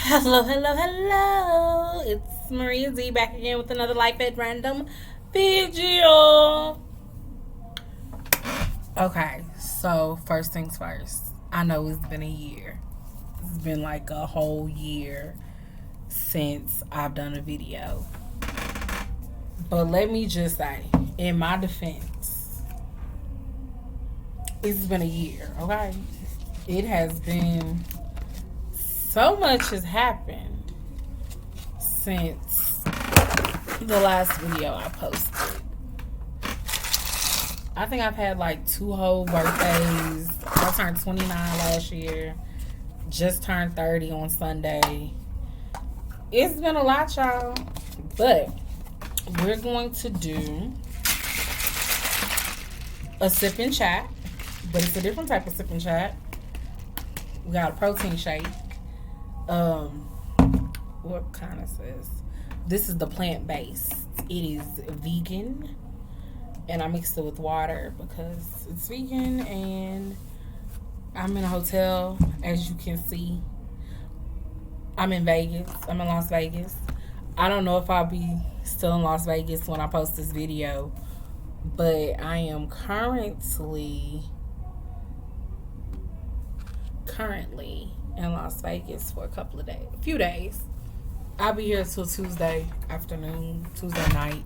Hello, hello, hello. It's Maria Z back again with another Life at Random video. Okay, so first things first. I know it's been a year. It's been like a whole year since I've done a video. But let me just say, in my defense, it's been a year, okay? It has been so much has happened since the last video I posted. I think I've had like 2 whole birthdays. I turned 29 last year. Just turned 30 on Sunday. It's been a lot, y'all. But we're going to do a sip and chat. But it's a different type of sip and chat. We got a protein shake. What kind is this? This is the plant-based. It is vegan, and I mixed it with water because it's vegan, and I'm in a hotel, as you can see. I'm in Vegas. I'm in Las Vegas. I don't know if I'll be still in Las Vegas when I post this video, but I am currently in Las Vegas for a few days. I'll be here till Tuesday afternoon, Tuesday night.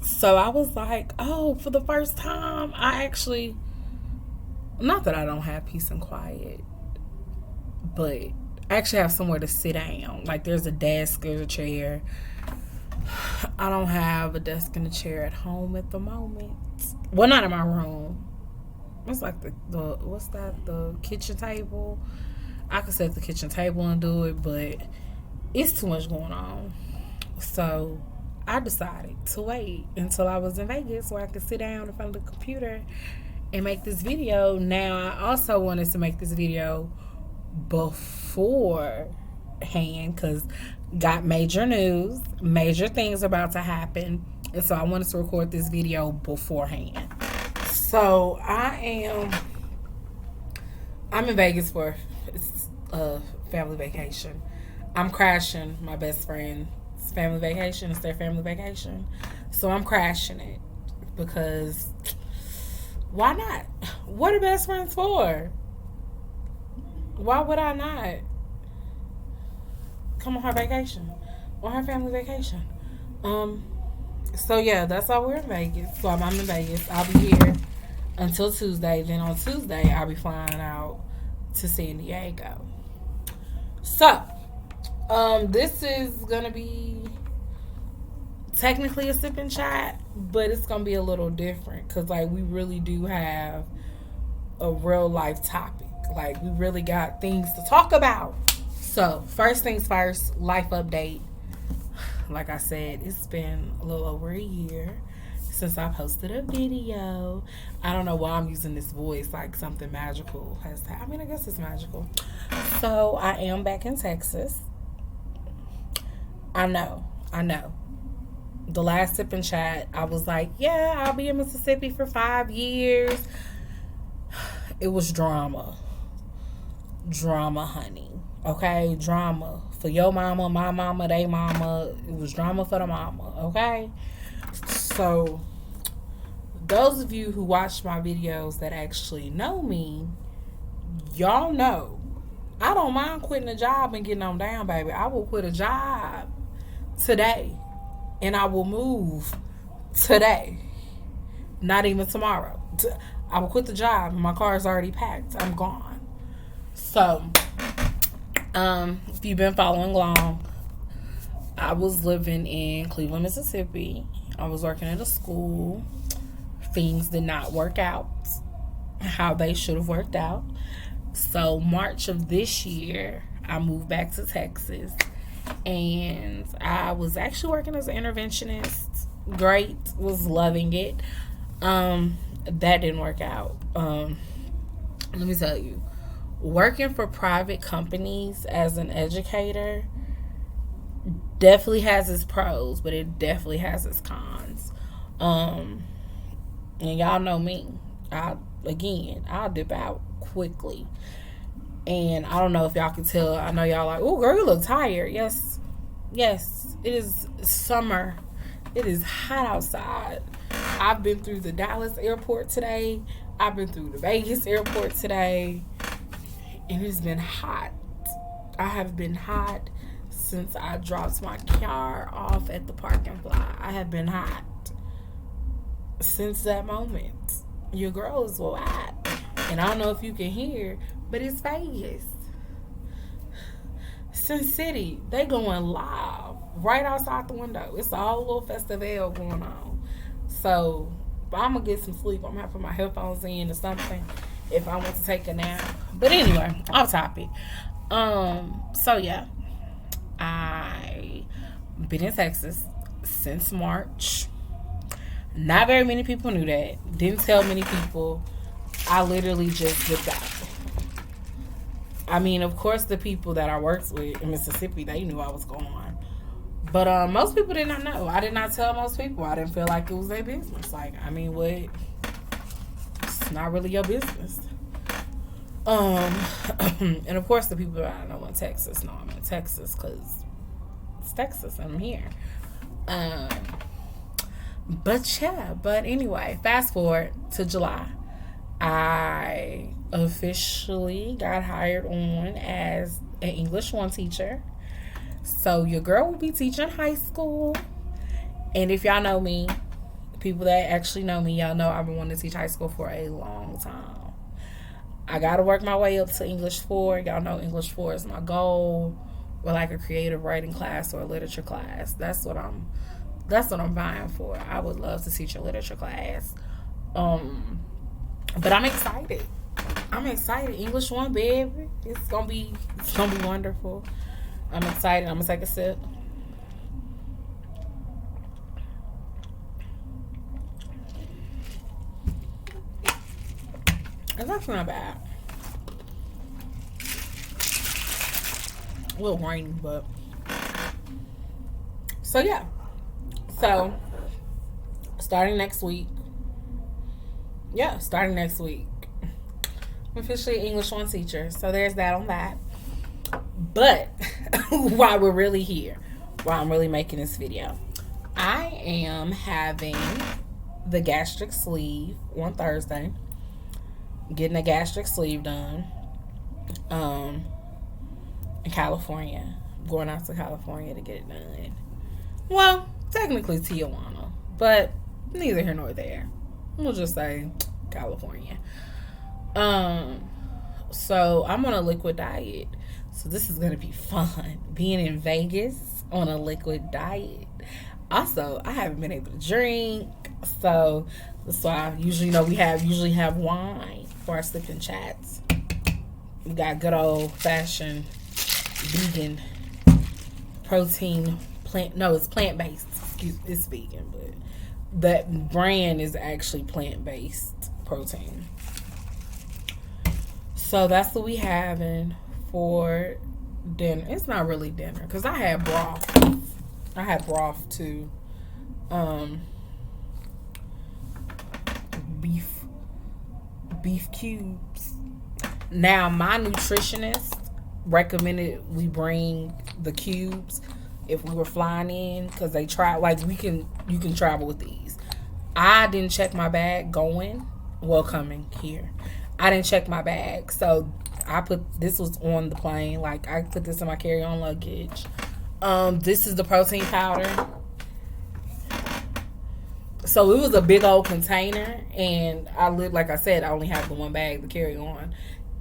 So I was like, oh, for the first time, I actually, not that I don't have peace and quiet, but I actually have somewhere to sit down. Like, there's a desk, there's a chair. I don't have a desk and a chair at home at the moment. Well, not in my room. It's like the kitchen table. I could set the kitchen table and do it, but it's too much going on. So I decided to wait until I was in Vegas where I could sit down in front of the computer and make this video. Now, I also wanted to make this video beforehand because got major news, major things about to happen. And so I wanted to record this video beforehand. So I'm in Vegas for a family vacation. I'm crashing my best friend's family vacation. It's their family vacation. So I'm crashing it because why not? What are best friends for? Why would I not come on her vacation? On her family vacation. So yeah, that's why we're in Vegas. So I'm in Vegas. I'll be here until Tuesday. Then on Tuesday, I'll be flying out to San Diego. So, this is going to be technically a sip and chat, but it's going to be a little different because, like, we really do have a real life topic. Like, we really got things to talk about. So, first things first, life update. Like I said, it's been a little over a year since I posted a video. I don't know why I'm using this voice like something magical has happened. I mean, I guess it's magical. So I am back in Texas. I know. The last sip and chat, I was like, yeah, I'll be in Mississippi for 5 years. It was drama. Drama, honey. Okay? Drama. For your mama, my mama, they mama. It was drama for the mama. Okay? So, those of you who watch my videos that actually know me, y'all know I don't mind quitting a job and getting on down, baby. I will quit a job today and I will move today. Not even tomorrow. I will quit the job and my car is already packed. I'm gone. So, if you've been following along, I was living in Cleveland, Mississippi. I was working at a school. Things did not work out how they should have worked out. So March of this year, I moved back to Texas. And I was actually working as an interventionist. Great. Was loving it. That didn't work out. Let me tell you. Working for private companies as an educator definitely has its pros, but it definitely has its cons. And y'all know me. I'll dip out quickly. And I don't know if y'all can tell. I know y'all like, oh, girl, you look tired. Yes. Yes. It is summer. It is hot outside. I've been through the Dallas airport today. I've been through the Vegas airport today. And it's been hot. I have been hot since I dropped my car off at the parking lot. I have been hot since that moment. Your girl is hot. And I don't know if you can hear, but it's Vegas. Sin City, they going live right outside the window. It's a whole little festival going on. So I'm going to get some sleep. I'm going to have to put my headphones in or something if I want to take a nap. But anyway, off topic. So yeah, I've been in Texas since March. Not very many people knew that. Didn't tell many people. I literally just did that. I mean, of course, the people that I worked with in Mississippi, they knew I was going. But most people did not know. I did not tell most people. I didn't feel like it was their business. Like, I mean, what? It's not really your business. And of course, the people that I know in Texas know I'm in Texas because it's Texas and I'm here. But anyway, fast forward to July. I officially got hired on as an English 1 teacher. So your girl will be teaching high school. And if y'all know me, people that actually know me, y'all know I've been wanting to teach high school for a long time. I got to work my way up to English 4. Y'all know English 4 is my goal. Or like a creative writing class or a literature class. That's what I'm vying for. I would love to teach a literature class. But I'm excited. English 1, baby. It's gonna be wonderful. I'm excited. I'm gonna take a sip. It's actually not bad. A little rainy, but so yeah. So starting next week. I'm officially an English 1 teacher. So there's that on that. But while we're really here, while I'm really making this video, I am having the gastric sleeve on Thursday. Getting a gastric sleeve done. In California. Going out to California to get it done. Well, technically Tijuana, but neither here nor there. We'll just say California. So I'm on a liquid diet. So this is going to be fun. Being in Vegas on a liquid diet. Also, I haven't been able to drink. So that's why I usually have wine for our sipping chats. We got good old fashioned vegan protein it's plant-based. It's vegan, but that brand is actually plant-based protein. So that's what we having for dinner. It's not really dinner because I had broth. I had broth too. Beef cubes. Now my nutritionist recommended we bring the cubes if we were flying in because they try you can travel with these. I didn't check my bag coming here. I didn't check my bag, so this was on the plane. Like I put this in my carry-on luggage. This is the protein powder. So it was a big old container, and like I said, I only have the one bag to carry on.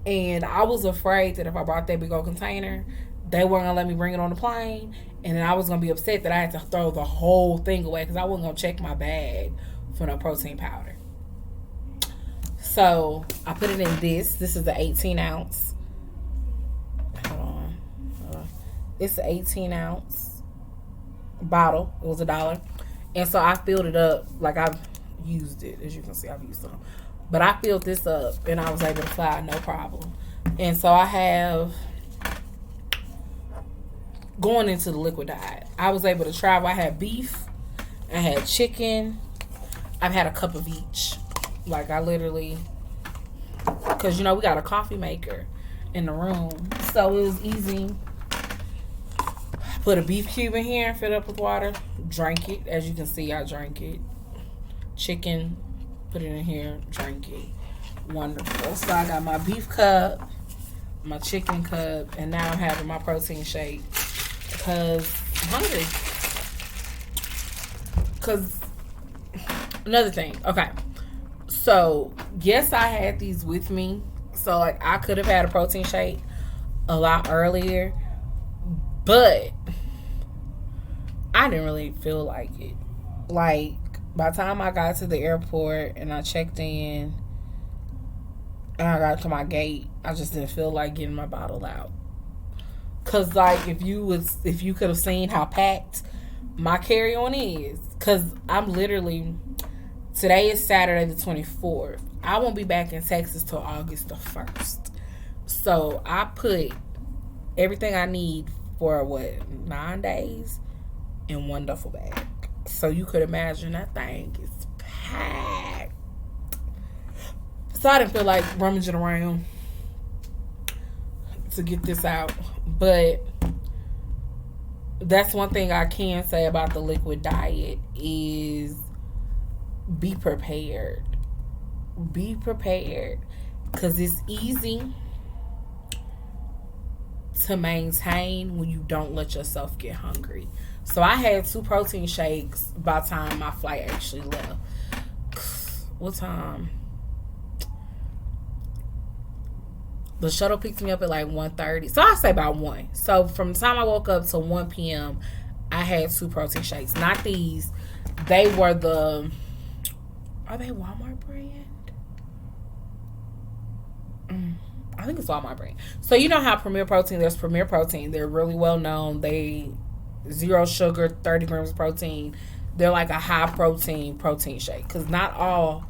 And I was afraid that if I brought that big old container, they weren't going to let me bring it on the plane. And then I was going to be upset that I had to throw the whole thing away because I wasn't going to check my bag for no protein powder. So I put it in this. This is the 18 ounce. Hold on. It's an 18 ounce bottle. It was $1. And so I filled it up. Like I've used it. As you can see, I've used some. But I filled this up and I was able to fly no problem. And so I have, going into the liquid diet, I was able to travel. I had beef. I had chicken. I've had a cup of each. Like I literally, because we got a coffee maker. in the room. So it was easy. Put a beef cube in here, fill it up with water, drank it. As you can see, I drank it. Chicken, put it in here, drank it. Wonderful. So I got my beef cup, my chicken cup, and now I'm having my protein shake because I'm hungry. Because another thing, okay. So yes, I had these with me. So like I could have had a protein shake a lot earlier, but I didn't really feel like it. Like by the time I got to the airport and I checked in and I got to my gate, I just didn't feel like getting my bottle out. Cause like if you could have seen how packed my carry-on is, cause I'm literally, today is Saturday the 24th. I won't be back in Texas till August the 1st. So I put everything I need for 9 days in one duffel bag. So you could imagine that thing is packed. So I didn't feel like rummaging around to get this out. But that's one thing I can say about the liquid diet is be prepared. Be prepared. Because it's easy to maintain when you don't let yourself get hungry. So I had 2 protein shakes by the time my flight actually left. What time? The shuttle picked me up at like 1:30. So I say about 1. So from the time I woke up to 1 p.m., I had 2 protein shakes. Not these. They were the... Are they Walmart brand? I think it's Walmart brand. So you know how Premier Protein, there's Premier Protein. They're really well known. They 0 sugar, 30 grams of protein. They're like a high protein shake. Because not all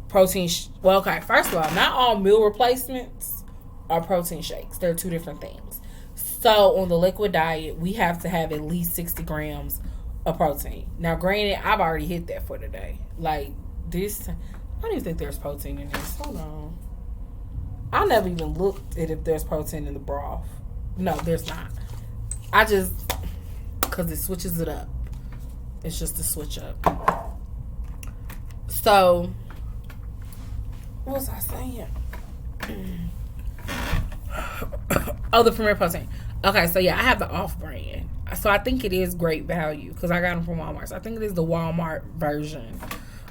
protein... well, okay, first of all, not all meal replacements are protein shakes. They're 2 different things. So on the liquid diet, we have to have at least 60 grams of protein. Now, granted, I've already hit that for today. Like this, I don't even think there's protein in this. Hold on. I never even looked at if there's protein in the broth. No, there's not. I just, because it switches it up. It's just a switch up. So, what was I saying? Oh, the Premier Protein. Okay, so yeah, I have the off brand. So I think it is great value because I got them from Walmart. So I think it is the Walmart version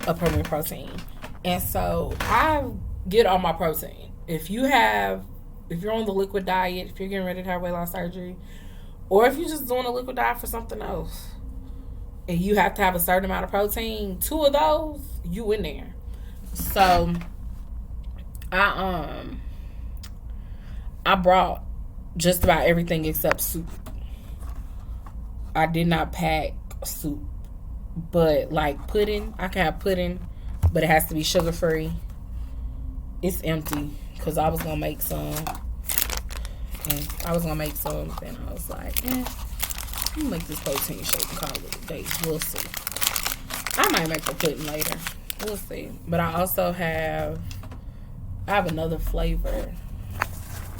of Premier Protein. And so I get all my protein. If you're on the liquid diet, if you're getting ready to have weight loss surgery, or if you're just doing a liquid diet for something else, and you have to have a certain amount of protein, 2 of those, you in there. So I brought just about everything except soup. I did not pack soup. But like pudding, I can have pudding, but it has to be sugar free. It's empty because I was gonna make some. And I was gonna make some, and I was like, I'm gonna make this protein shake and call it a day. We'll see. I might make the pudding later. We'll see. But I also have another flavor.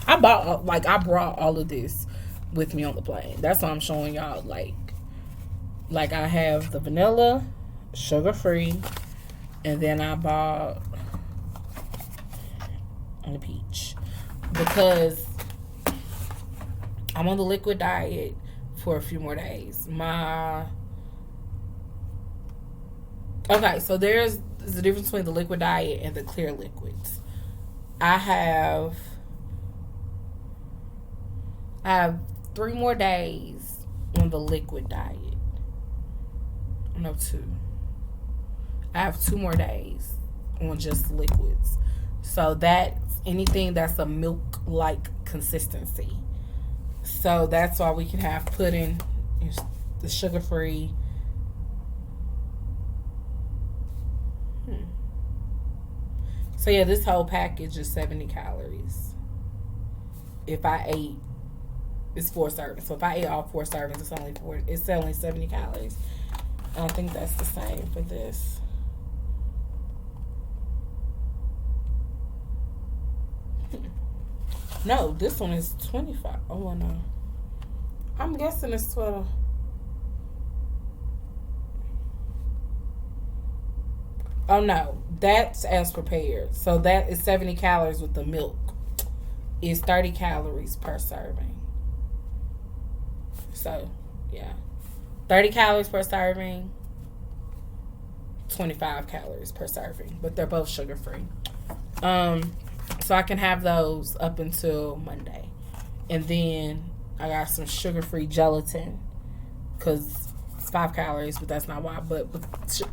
I brought all of this with me on the plane. That's why I'm showing y'all. Like I have the vanilla, sugar free, and then I bought the peach because I'm on the liquid diet for a few more days. Okay, so there's a difference between the liquid diet and the clear liquids. I have 3 more days on the liquid diet. No, 2. I have 2 more days on just liquids. So that's anything that's a milk-like consistency. So that's why we can have pudding, the sugar-free. So yeah, this whole package is 70 calories. If I ate, it's 4 servings. So if I ate all 4 servings, it's only 70 calories. I think that's the same for this. No, this one is 25. Oh, well, no. I'm guessing it's 12. Oh, no. That's as prepared. So that is 70 calories with the milk. It's 30 calories per serving. So, yeah. 30 calories per serving, 25 calories per serving. But they're both sugar-free. So I can have those up until Monday. And then I got some sugar-free gelatin because it's 5 calories, but that's not why. But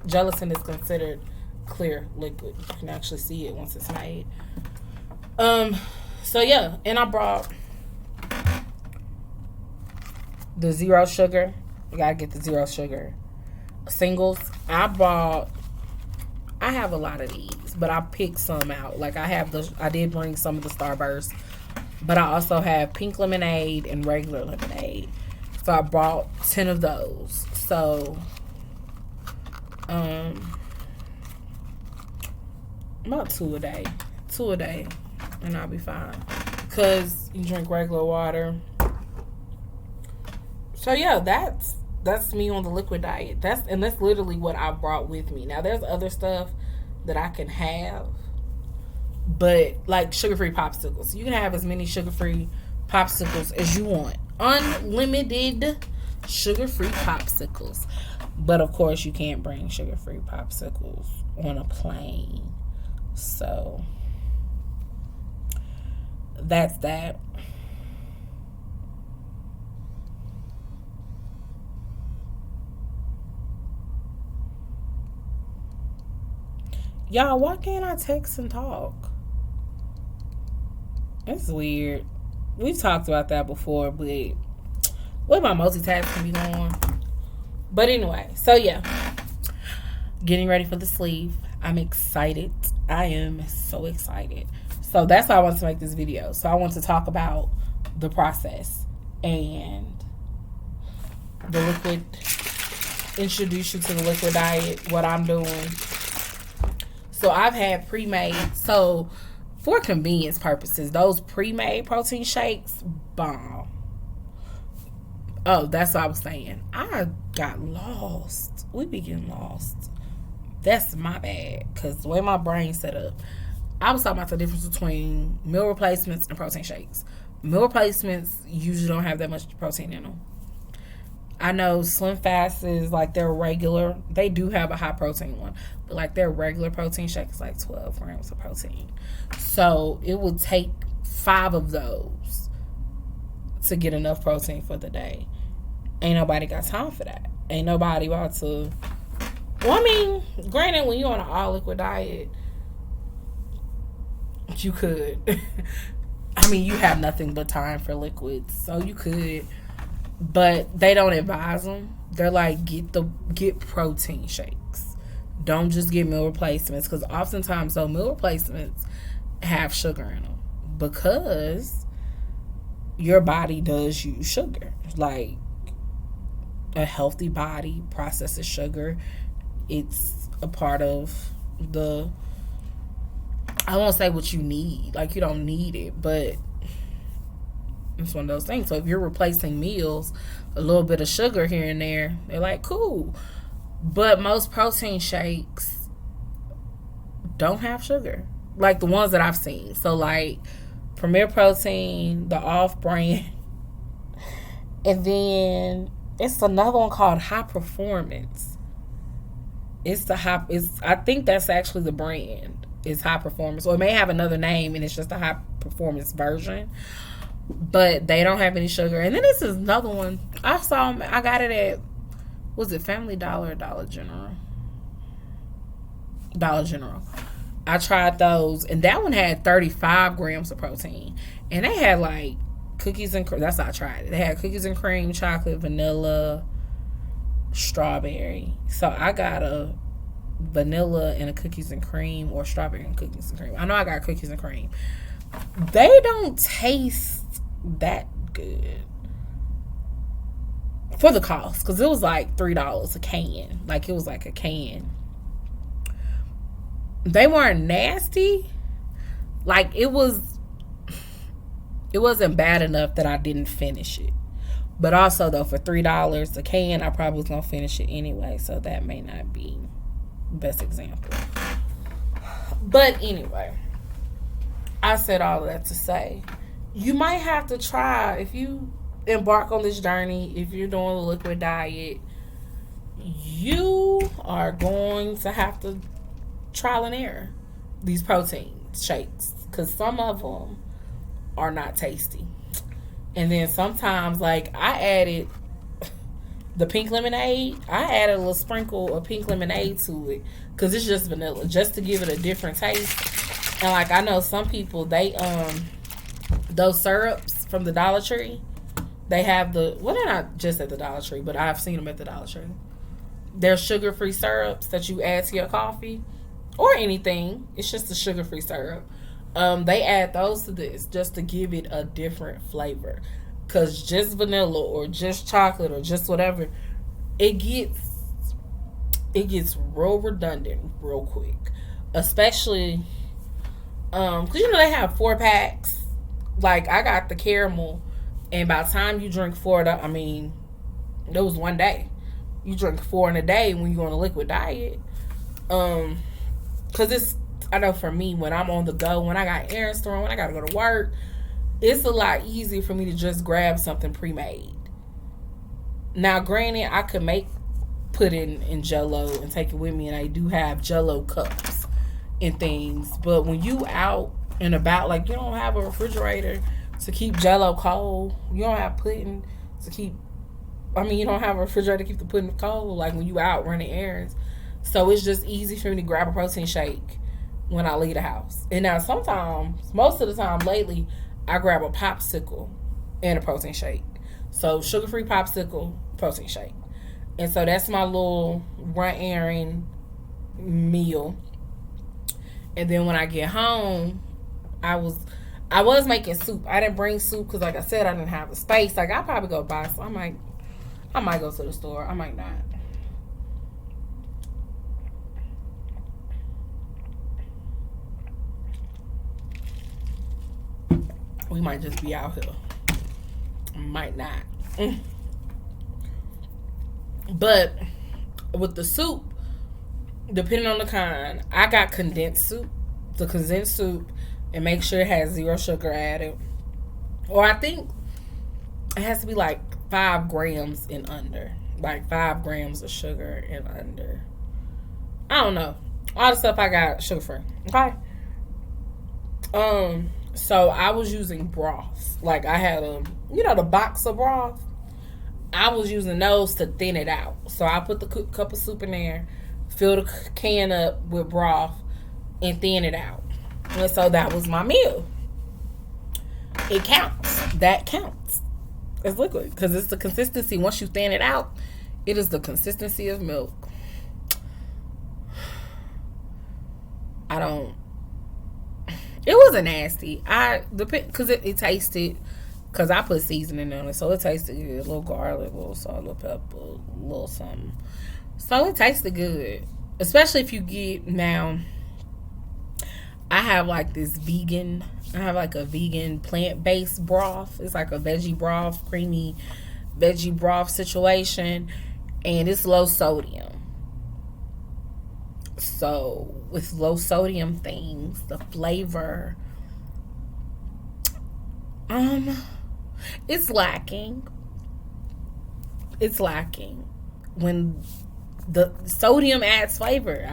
gelatin is considered clear liquid. You can actually see it once it's made. So yeah, and I brought the zero sugar. You gotta get the zero sugar singles. I have a lot of these, but I picked some out. Like I did bring some of the Starburst, but I also have pink lemonade and regular lemonade. So I brought 10 of those. So, about 2 a day. 2 a day, and I'll be fine. Because you drink regular water. So yeah, that's me on the liquid diet. That's literally what I brought with me. Now there's other stuff that I can have, but like sugar-free popsicles. You can have as many sugar-free popsicles as you want. Unlimited sugar-free popsicles. But of course you can't bring sugar-free popsicles on a plane. So that's that. Y'all, why can't I text and talk? It's weird. We've talked about that before, but what my multitasking be going? But anyway, so yeah. Getting ready for the sleeve. I'm excited. I am so excited. So that's why I wanted to make this video. So I want to talk about the process and the liquid, introduce you to the liquid diet, what I'm doing. So I've had pre-made. So for convenience purposes, those pre-made protein shakes, bomb. Oh, that's what I was saying. I got lost. We be getting lost. That's my bad. Because the way my brain's set up, I was talking about the difference between meal replacements and protein shakes. Meal replacements usually don't have that much protein in them. I know Slim Fast is like their regular. They do have a high protein one. But like their regular protein shake is like 12 grams of protein. So it would take 5 of those to get enough protein for the day. Ain't nobody got time for that. Ain't nobody about to... Well, I mean, granted, when you're on an all-liquid diet, you could. I mean, you have nothing but time for liquids, so you could. But they don't advise them. They're like, get protein shakes. Don't just get meal replacements, because oftentimes, though, meal replacements have sugar in them because your body does use sugar. Like, a healthy body processes sugar. It's a part of the... I won't say what you need. Like, you don't need it, but it's one of those things. So if you're replacing meals, a little bit of sugar here and there, they're like, cool. But most protein shakes don't have sugar. Like the ones that I've seen. So like Premier Protein, the off-brand, and then it's another one called High Performance. I think that's actually the brand. Is High Performance, or it may have another name and it's just a high performance version, but they don't have any sugar. And then this is another one I saw. I got it at, was it Family Dollar or Dollar General? Dollar General. I tried those, and that one had 35 grams of protein, and they had like cookies and cream. That's how I tried it. They had cookies and cream, chocolate, vanilla, strawberry. So I got a vanilla and a cookies and cream, or strawberry and cookies and cream. I know I got cookies and cream. They don't taste that good for the cost, because it was like $3 a can. Like, it was like a can. They weren't nasty. Like, it was It wasn't bad enough that I didn't finish it. But also, though, for $3 a can, I probably was going to finish it anyway. So that may not be the best example. But anyway, I said all of that to say, you might have to try, if you embark on this journey, if you're doing a liquid diet, you are going to have to trial and error these protein shakes, because some of them are not tasty. And then sometimes, like, I added the pink lemonade. I added a little sprinkle of pink lemonade to it because it's just vanilla, just to give it a different taste. And like, I know some people, they those syrups from the Dollar Tree, they have they're not just at the Dollar Tree, but I've seen them at the Dollar Tree. They're sugar-free syrups that you add to your coffee or anything. It's just a sugar-free syrup. They add those to this just to give it a different flavor. Because just vanilla or just chocolate or just whatever, it gets real redundant real quick. Especially, because they have 4-packs. Like, I got the caramel, and by the time you drink 4, there was one day. You drink 4 in a day when you're on a liquid diet. Because I know for me, when I'm on the go, when I got errands to run, when I got to go to work, it's a lot easier for me to just grab something pre-made. Now, granted, I could put in Jell-O and take it with me, and I do have Jell-O cups and things. But when you out and about, like, you don't have a refrigerator to keep Jell-O cold. You don't have pudding to keep. You don't have a refrigerator to keep the pudding cold. Like, when you out running errands, so it's just easy for me to grab a protein shake when I leave the house. And now sometimes, most of the time lately, I grab a popsicle and a protein shake. So sugar-free popsicle, protein shake. And so that's my little run errand meal. And then when I get home, I was making soup. I didn't bring soup because, like I said, I didn't have the space. Like, I'll probably go buy some. I might go to the store. I might not. We might just be out here. Might not. But with the soup, depending on the kind, I got condensed soup. The condensed soup, and make sure it has 0 sugar added. Or I think it has to be like 5 grams and under. Like 5 grams of sugar and under. I don't know. All the stuff I got sugar free. Okay. So I was using broth. Like, I had the box of broth. I was using those to thin it out. So I put the cup of soup in there, fill the can up with broth, and thin it out. And so that was my meal. It counts. That counts as liquid because it's the consistency. Once you thin it out, it is the consistency of milk. It wasn't nasty. Because it tasted, because I put seasoning on it, so it tasted good. A little garlic, a little salt, a little pepper, a little something. So it tasted good. Especially if you get, now, I have like a vegan plant-based broth. It's like a veggie broth, creamy veggie broth situation. And it's low sodium. So with low sodium things, the flavor, it's lacking. It's lacking. When the sodium adds flavor,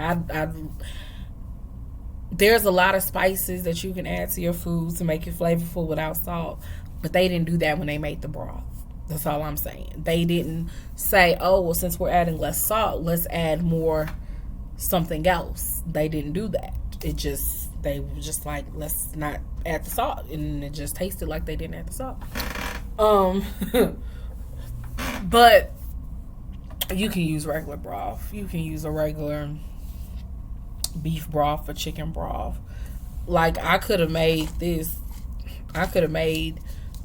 there's a lot of spices that you can add to your food to make it flavorful without salt, but they didn't do that when they made the broth. That's all I'm saying. They didn't say, oh, well, since we're adding less salt, let's add more something else. They didn't do that. They were just like, let's not add the salt, and it just tasted like they didn't add the salt. But you can use regular broth. You can use a regular beef broth or chicken broth. Like, I could have made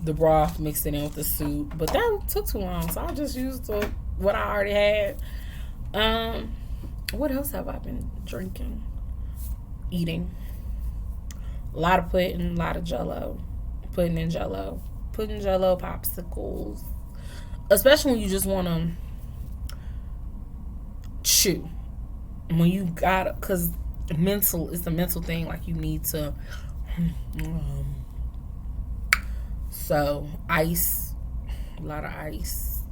the broth, mixed it in with the soup, but that took too long, so I just used what I already had. What else have I been drinking? Eating. A lot of pudding, a lot of Jell-O. Putting in Jell-O. Putting Jell-O popsicles. Especially when you just want to chew. When you got it. Because it's a mental thing. Like, you need to... So, ice. A lot of ice.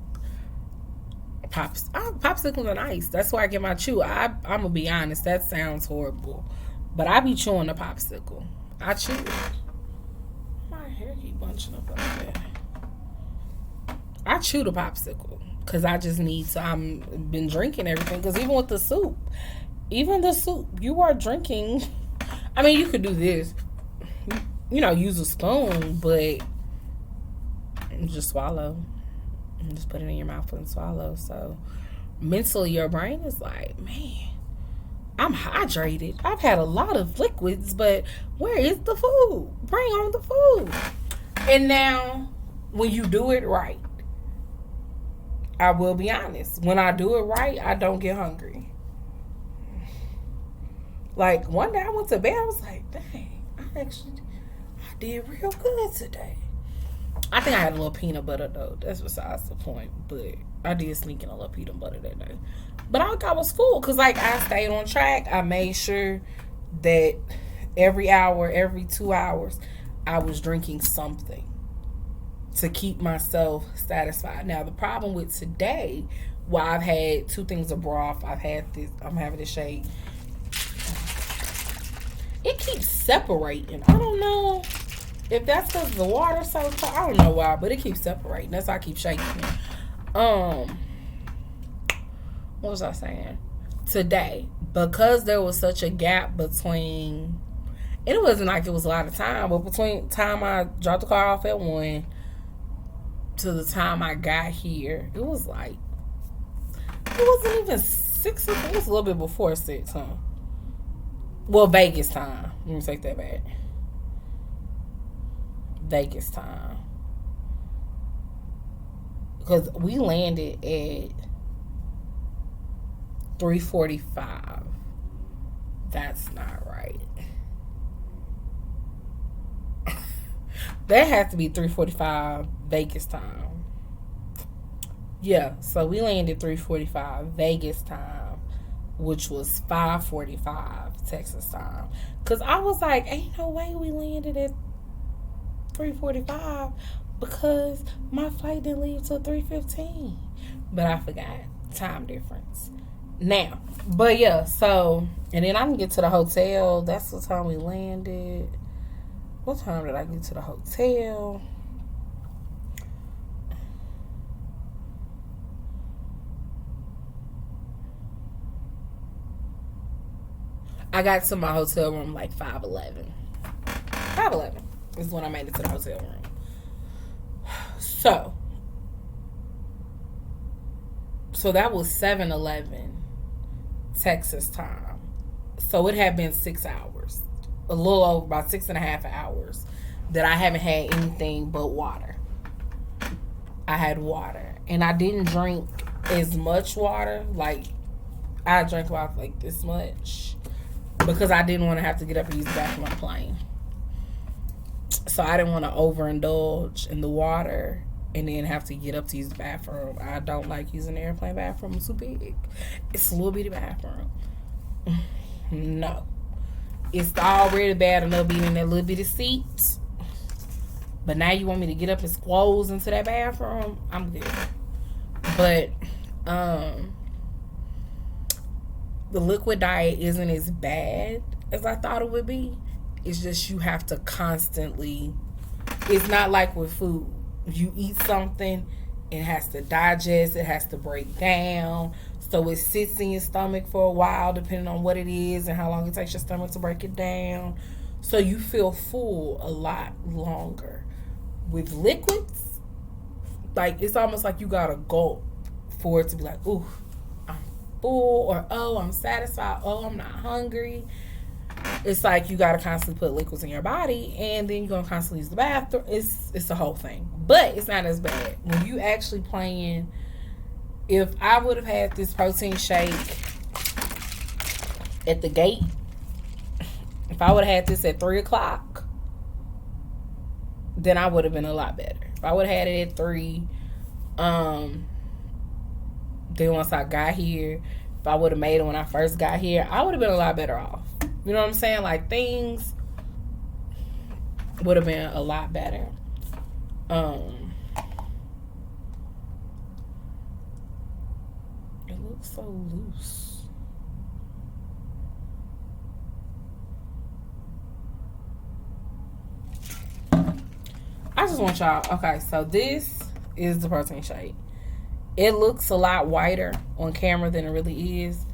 Popsicles and ice. That's why I get my chew. I'm going to be honest. That sounds horrible. But I be chewing the popsicle. I chew it. My hair keep bunching up there. I chew the popsicle. Because I just need to. I've been drinking everything. Because even with the soup. You are drinking. I mean, you could do this. Use a spoon. But just swallow. And just put it in your mouth and swallow. So mentally, your brain is like, man, I'm hydrated. I've had a lot of liquids, but where is the food? Bring on the food. And now, when you do it right, I will be honest. When I do it right, I don't get hungry. Like, one day I went to bed, I was like, dang, I did real good today. I think I had a little peanut butter, though. That's besides the point. But I did sneak in a little peanut butter that day. But I was full because, like, I stayed on track. I made sure that every hour, every 2 hours, I was drinking something to keep myself satisfied. Now, the problem with today, well, I've had 2 things of broth. I'm having this shake. It keeps separating. I don't know if that's because the water's so cold. I don't know why, but it keeps separating. That's why I keep shaking it. What was I saying? Today, because there was such a gap between, and it wasn't like it was a lot of time, but between the time I dropped the car off at 1 to the time I got here, it was like, it wasn't even 6, it was a little bit before 6, huh? Well, Vegas time. Let me take that back. Vegas time. Because we landed at 3:45. That's not right. That has to be 3:45 Vegas time. Yeah, so we landed 3:45 Vegas time, which was 5:45 Texas time. Because I was like, ain't no way we landed at 3:45 because my flight didn't leave till 3:15. But I forgot. Time difference. Now, but yeah, so, and then I can get to the hotel. That's the time we landed. What time did I get to the hotel? I got to my hotel room like 5:11. 5:11 is when I made it to the hotel room. So that was 7:11 Texas time. So it had been 6 hours. A little over, about 6.5 hours that I haven't had anything but water. I had water. And I didn't drink as much water. Like, I drank about like this much. Because I didn't want to have to get up and use the bathroom on the plane. So I didn't want to overindulge in the water and then have to get up to use the bathroom. I don't like using the airplane bathroom. It's too big. It's a little bitty bathroom. No. It's already bad enough being in that little bitty seat. But now you want me to get up and squoze into that bathroom? I'm good. But, the liquid diet isn't as bad as I thought it would be. It's just you have to constantly, it's not like with food. You eat something, it has to digest, it has to break down. So it sits in your stomach for a while, depending on what it is and how long it takes your stomach to break it down. So you feel full a lot longer. With liquids, like, it's almost like you gotta gulp for it to be like, ooh, I'm full, or oh, I'm satisfied, oh, I'm not hungry. It's like you gotta constantly put liquids in your body, and then you're gonna constantly use the bathroom. It's the whole thing, but it's not as bad when you actually playing. If I would have had this protein shake at the gate, if I would have had this at 3 o'clock, then I would have been a lot better. If I would have had it at 3, then once I got here, if I would have made it when I first got here, I would have been a lot better off. You know what I'm saying? Like, things would have been a lot better. It looks so loose. I just want y'all, okay, so this is the protein shake. It looks a lot whiter on camera than it really is.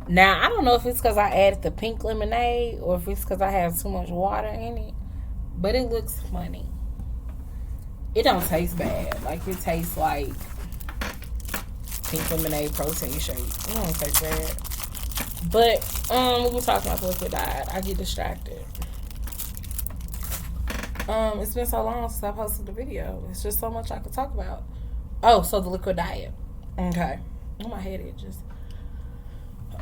Now, I don't know if it's because I added the pink lemonade or if it's because I have too much water in it, but it looks funny. It don't taste bad. Like, it tastes like pink lemonade protein shake. It don't taste bad. But, we were talking about the liquid diet. I get distracted. It's been so long since I posted the video. It's just so much I could talk about. Oh, so the liquid diet. Okay. Oh, my head itches.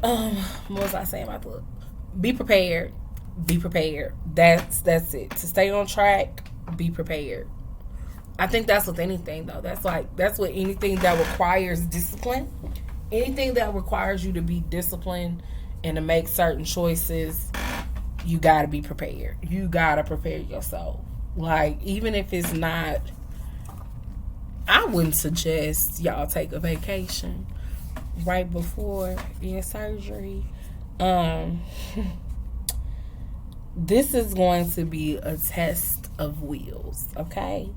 What was I saying about the be prepared. Be prepared. That's it. To stay on track, be prepared. I think that's with anything though. That's with anything that requires discipline. Anything that requires you to be disciplined and to make certain choices, you gotta be prepared. You gotta prepare yourself. Like, even if it's not, I wouldn't suggest y'all take a vacation right before your surgery. This is going to be a test of wills, okay?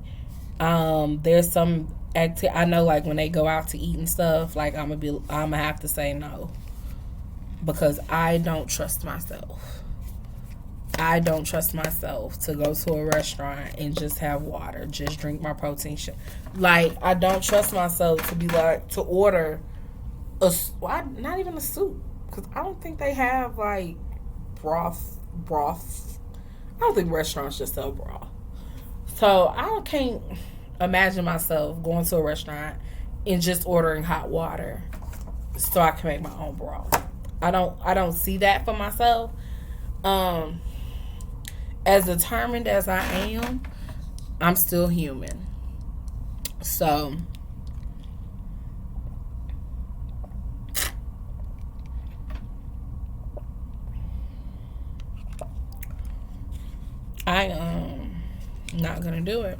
There's some I know, like, when they go out to eat and stuff, like, I'm gonna have to say no, because I don't trust myself. I don't trust myself to go to a restaurant and just have water, just drink my protein shake. Like, I don't trust myself to be like, to order not even a soup, because I don't think they have like broth. I don't think restaurants just sell broth. So I can't imagine myself going to a restaurant and just ordering hot water so I can make my own broth. I don't see that for myself. As determined as I am, I'm still human. So I am not gonna do it.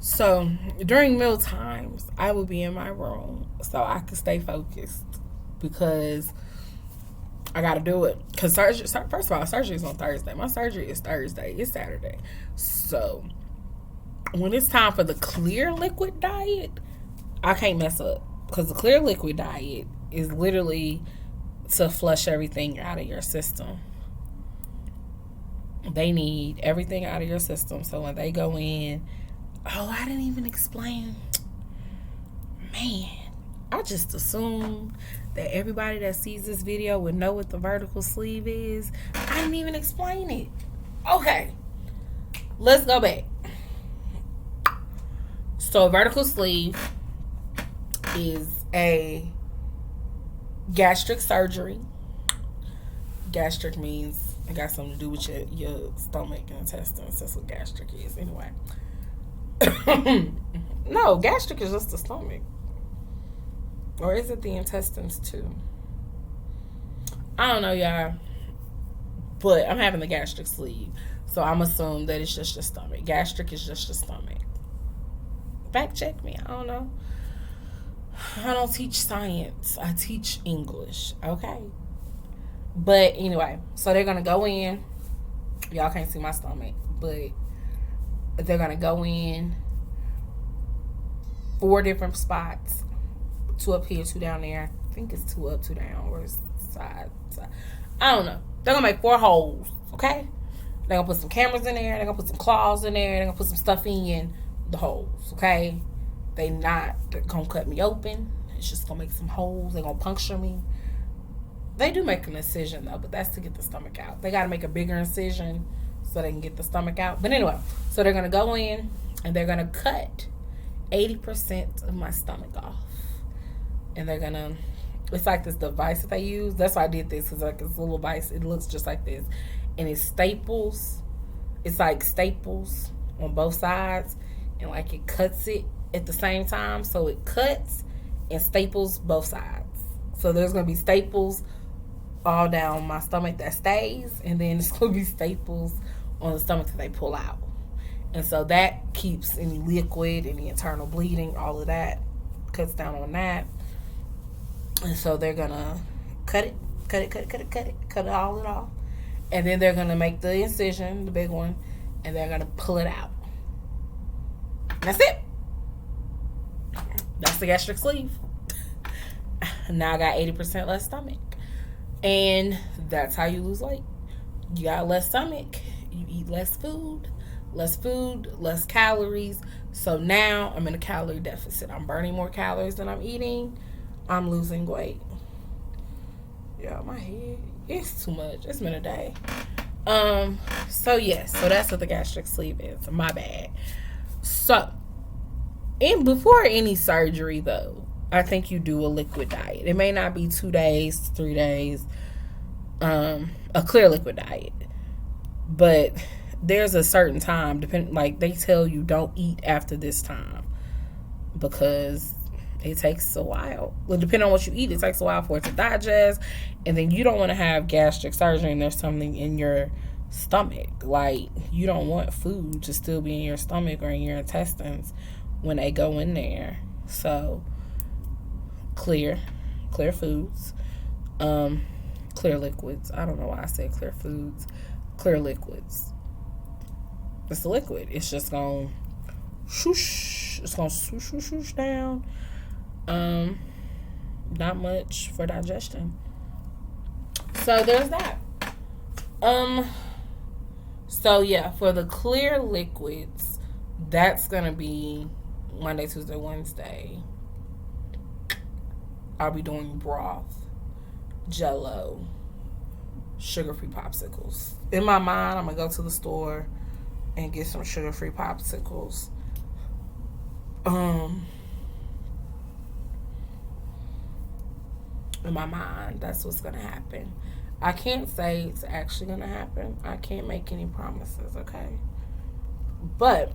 So during meal times, I will be in my room so I can stay focused, because I gotta do it. Because first of all, surgery is on Thursday. My surgery is Thursday. It's Saturday. So when it's time for the clear liquid diet, I can't mess up. Because the clear liquid diet is literally to flush everything out of your system. They need everything out of your system. So when they go in, I didn't even explain. Man, I just assumed that everybody that sees this video would know what the vertical sleeve is. I didn't even explain it. Okay, let's go back. So vertical sleeve is a gastric surgery. Gastric means it got something to do with your stomach and intestines. That's what gastric is. Anyway. No, gastric is just the stomach. Or is it the intestines too? I don't know, y'all. But I'm having the gastric sleeve. So I'm assuming that it's just your stomach. Gastric is just your stomach. Fact check me. I don't know. I don't teach science. I teach English. Okay? But anyway, so they're going to go in. Y'all can't see my stomach. But they're going to go in 4 different spots. 2 up here, 2 down there. I think it's 2 up, 2 down. Or side. I don't know. They're going to make 4 holes. Okay? They're going to put some cameras in there. They're going to put some claws in there. They're going to put some stuff in the holes. Okay? They're going to cut me open. It's just going to make some holes. They're going to puncture me. They do make an incision, though, but that's to get the stomach out. They got to make a bigger incision so they can get the stomach out. But anyway, so they're going to go in and they're going to cut 80% of my stomach off. And they're going to, it's like this device that they use. That's why I did this, because like this little device, it looks just like this. And it staples it's like staples on both sides, and like it cuts it at the same time. So it cuts and staples both sides. So there's going to be staples all down my stomach that stays, and then it's going to be staples on the stomach that they pull out. And so that keeps any liquid, any internal bleeding, all of that, cuts down on that. And so they're going to cut it all it off. And then they're going to make the incision, the big one, and they're going to pull it out. That's it. That's the gastric sleeve. Now I got 80% less stomach. And that's how you lose weight. You got less stomach. You eat less food, less calories. So now I'm in a calorie deficit. I'm burning more calories than I'm eating. I'm losing weight. Yeah, my head, it's too much. It's been a day. So yes, so that's what the gastric sleeve is. My bad. So, and before any surgery though, I think you do a liquid diet. It may not be 2 days, 3 days, a clear liquid diet, but there's a certain time, like they tell you don't eat after this time because it takes a while. Well, depending on what you eat, it takes a while for it to digest, and then you don't want to have gastric surgery and there's something in your stomach. Like, you don't want food to still be in your stomach or in your intestines when they go in there. So clear foods, clear liquids. I don't know why I said clear foods. Clear liquids. It's a liquid. It's just gonna swoosh. It's gonna swoosh down. Not much for digestion. So there's that. So yeah, for the clear liquids, that's gonna be Monday, Tuesday, Wednesday. I'll be doing broth, Jello, sugar-free popsicles. In my mind, I'm gonna go to the store and get some sugar-free popsicles. In my mind, that's what's gonna happen. I can't say it's actually gonna happen. I can't make any promises, okay? But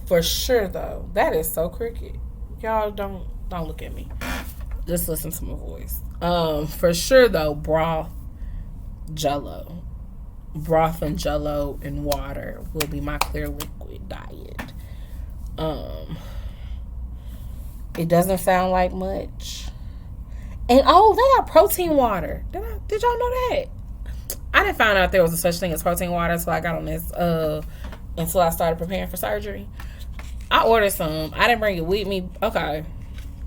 for sure though, that is so cricket. Y'all don't look at me. Just listen to my voice. For sure though, broth and Jello and water will be my clear liquid diet. It doesn't sound like much. And they got protein water. Did y'all know that? I didn't find out there was a such thing as protein water until I got on this until I started preparing for surgery. I ordered some. I didn't bring it with me. Okay.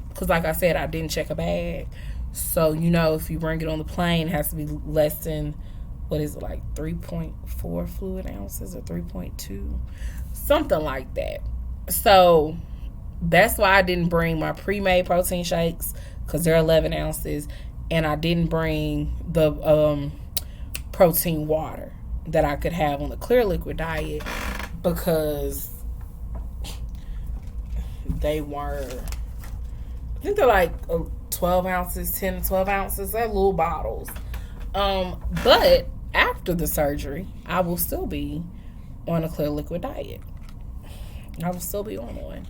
Because like I said, I didn't check a bag. So, if you bring it on the plane, it has to be less than, what is it, like 3.4 fluid ounces or 3.2? Something like that. So, that's why I didn't bring my pre-made protein shakes, because they're 11 ounces. And I didn't bring the protein water that I could have on the clear liquid diet, because they were, I think they're like 12 ounces, 10 to 12 ounces. They're little bottles. But after the surgery, I will still be on a clear liquid diet. I will still be on one.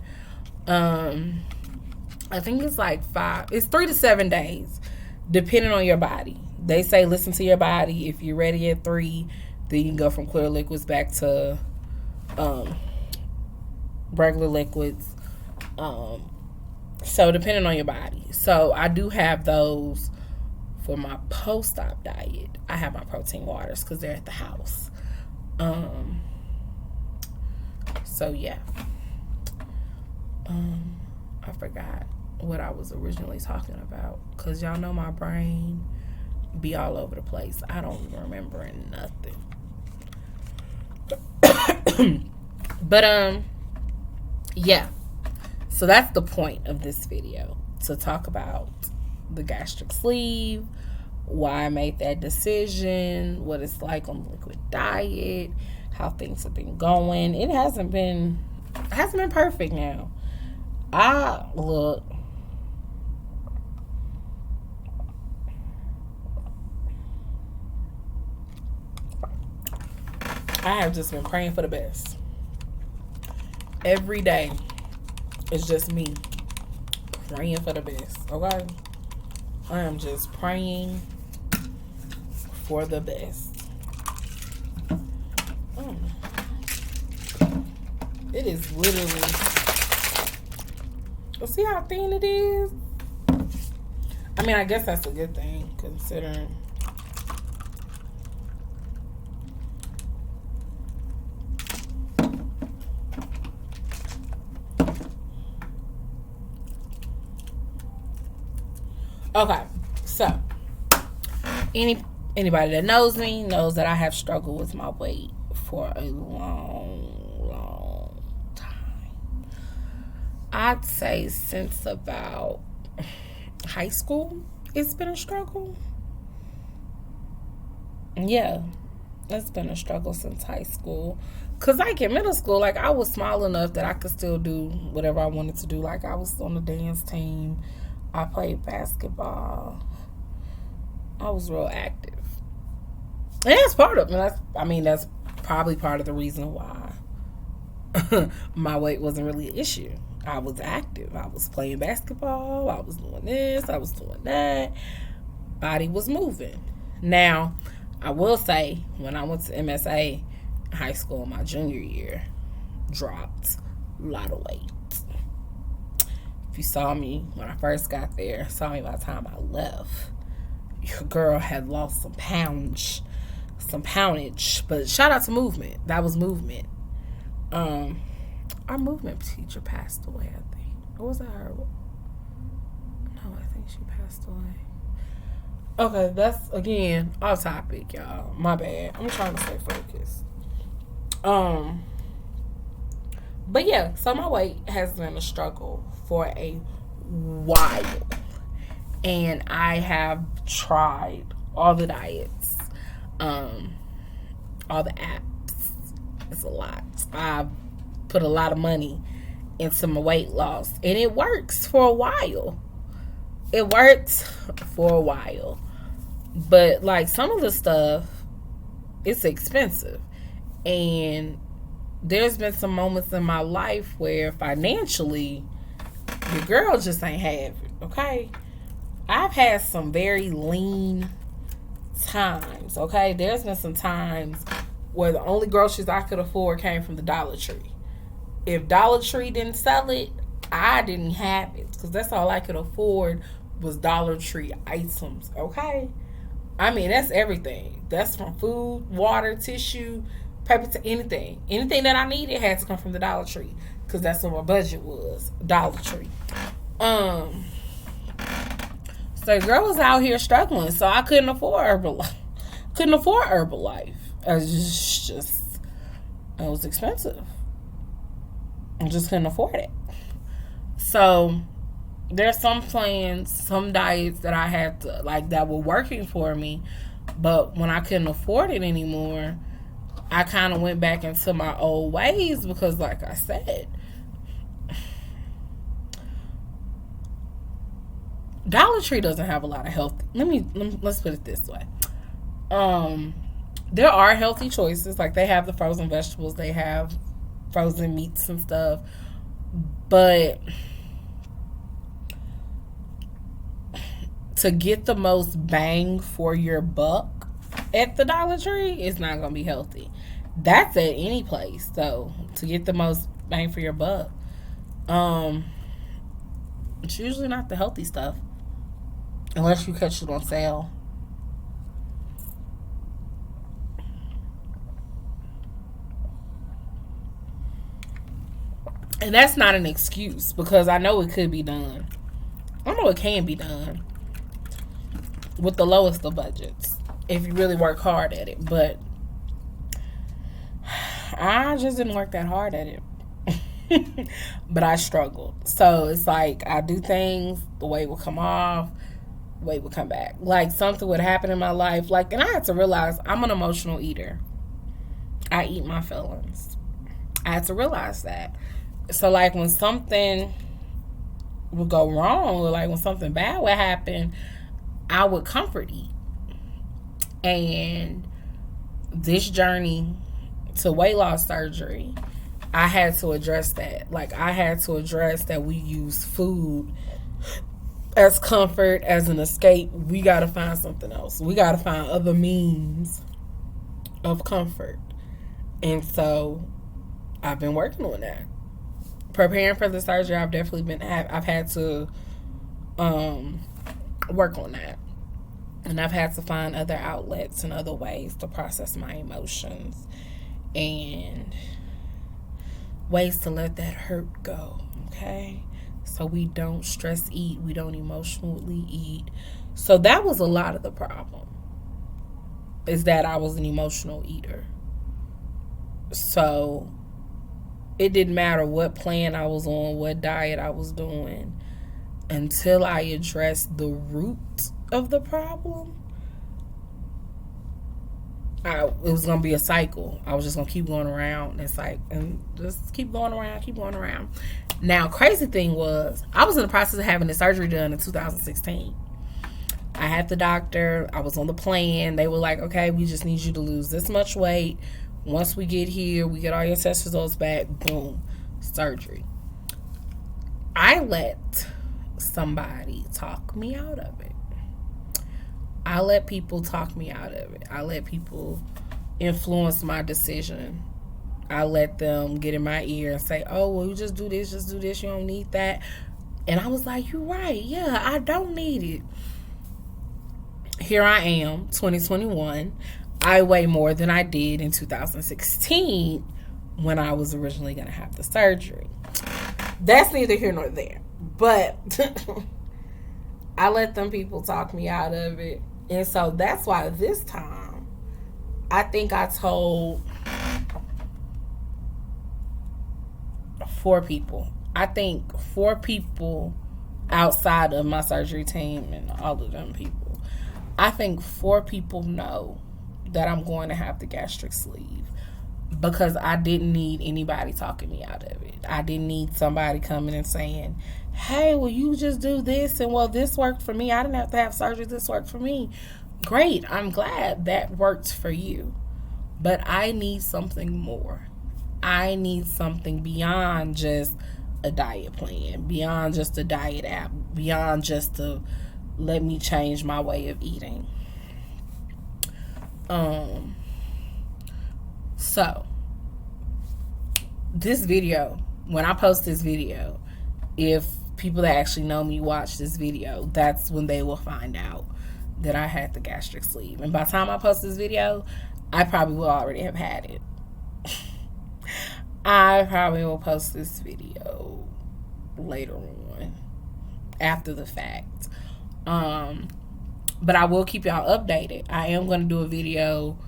I think it's like 3 to 7 days, depending on your body. They say listen to your body. If you're ready at 3, then you can go from clear liquids back to regular liquids. So depending on your body. So I do have those for my post-op diet. I have my protein waters because they're at the house. So yeah. I forgot what I was originally talking about, because y'all know my brain be all over the place. I don't even remember nothing. But yeah. So that's the point of this video, to talk about the gastric sleeve, why I made that decision, what it's like on the liquid diet, how things have been going. It hasn't been perfect now. Look, I have just been praying for the best. Every day, it's just me praying for the best, okay? I am just praying for the best. It is literally... See how thin it is? I mean, I guess that's a good thing, considering... Okay, so anybody that knows me knows that I have struggled with my weight for a long time. I'd say since about high school, it's been a struggle. Yeah, it's been a struggle since high school. Cause like in middle school, like I was small enough that I could still do whatever I wanted to do. Like I was on the dance team. I played basketball. I was real active. And that's part of it. That's probably part of the reason why my weight wasn't really an issue. I was active. I was playing basketball. I was doing this. I was doing that. Body was moving. Now, I will say, when I went to MSA high school my junior year, dropped a lot of weight. If you saw me when I first got there, saw me by the time I left, your girl had lost some poundage. But shout out to movement. That was movement. Our movement teacher passed away, I think. Or was that her? No, I think she passed away. Okay, that's again off topic, y'all. My bad. I'm trying to stay focused. But yeah, so my weight has been a struggle for a while. And I have tried all the diets, all the apps. It's a lot. I've put a lot of money into my weight loss. And it works for a while. But like some of the stuff, it's expensive. And there's been some moments in my life where financially, your girl just ain't have it, okay? I've had some very lean times, okay? There's been some times where the only groceries I could afford came from the Dollar Tree. If Dollar Tree didn't sell it, I didn't have it, because that's all I could afford was Dollar Tree items, okay? I mean, that's everything. That's from food, water, tissue, paper, to anything. Anything that I needed had to come from the Dollar Tree, because that's what my budget was, Dollar Tree. So girl was out here struggling, so I couldn't afford Herbalife. It was expensive. I just couldn't afford it. So there's some plans, some diets that I had to, like, that were working for me, but when I couldn't afford it anymore, I kind of went back into my old ways, because like I said, Dollar Tree doesn't have a lot of healthy. Let's put it this way. There are healthy choices. Like, they have the frozen vegetables, they have frozen meats and stuff, but to get the most bang for your buck at the Dollar Tree, it's not going to be healthy. That's at any place, though. To get the most bang for your buck, it's usually not the healthy stuff, unless you catch it on sale. And that's not an excuse, because I know it could be done. I know it can be done with the lowest of budgets if you really work hard at it. But I just didn't work that hard at it. But I struggled. So it's like I do things, the weight will come off, weight will come back. Like something would happen in my life. Like, and I had to realize I'm an emotional eater. I eat my feelings. I had to realize that. So like when something would go wrong, or like when something bad would happen, I would comfort eat. And this journey to weight loss surgery, I had to address that. Like, I had to address that we use food as comfort, as an escape. We got to find something else. We got to find other means of comfort. And so I've been working on that. Preparing for the surgery, I've had to work on that. And I've had to find other outlets and other ways to process my emotions and ways to let that hurt go, okay? So we don't stress eat, we don't emotionally eat. So that was a lot of the problem, is that I was an emotional eater. So it didn't matter what plan I was on, what diet I was doing, until I addressed the root of the problem. It was going to be a cycle. I was just going to keep going around and just keep going around. Now, crazy thing was, I was in the process of having the surgery done in 2016. I had the doctor. I was on the plan. They were like, okay, we just need you to lose this much weight. Once we get here, we get all your test results back. Boom. Surgery. I let somebody talk me out of it. I let people talk me out of it. I let people influence my decision. I let them get in my ear and say, oh, well, you just do this, you don't need that. And I was like, you're right. Yeah, I don't need it. Here I am, 2021. I weigh more than I did in 2016 when I was originally going to have the surgery. That's neither here nor there. But I let them people talk me out of it. And so that's why this time, I think I told 4 people. I think 4 people outside of my surgery team and all of them people. I think 4 people know that I'm going to have the gastric sleeve, because I didn't need anybody talking me out of it. I didn't need somebody coming and saying, hey, well, you just do this, and well, this worked for me. I didn't have to have surgery. This worked for me. Great. I'm glad that worked for you. But I need something more. I need something beyond just a diet plan, beyond just a diet app, beyond just to let me change my way of eating. So this video, when I post this video, if people that actually know me watch this video, that's when they will find out that I had the gastric sleeve. And by the time I post this video, I probably will already have had it. I probably will post this video later on, after the fact. But I will keep y'all updated. I am going to do a video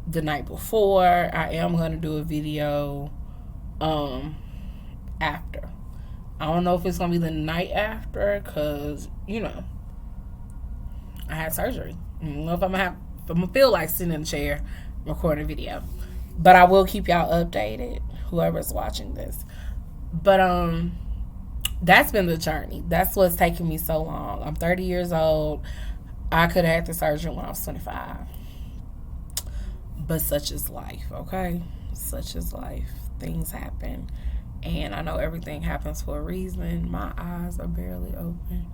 the night before. I am going to do a video after. I don't know if it's going to be the night after, because, I had surgery. I don't know if I'm going to feel like sitting in a chair recording a video. But I will keep y'all updated, whoever's watching this. But that's been the journey. That's what's taking me so long. I'm 30 years old. I could have had the surgery when I was 25. But such is life, okay? Such is life. Things happen. And I know everything happens for a reason. My eyes are barely open.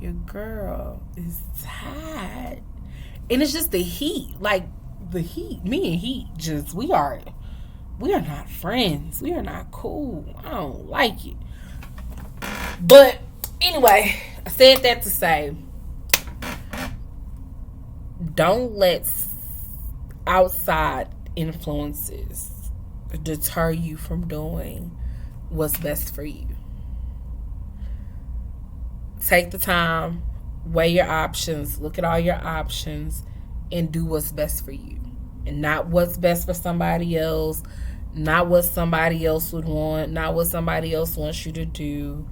Your girl is tired. And it's just the heat. Like, the heat. Me and heat just, we are not friends. We are not cool. I don't like it. But anyway, I said that to say, don't let outside influences deter you from doing what's best for you. Take the time, weigh your options, look at all your options, and do what's best for you. And not what's best for somebody else, not what somebody else would want, not what somebody else wants you to do.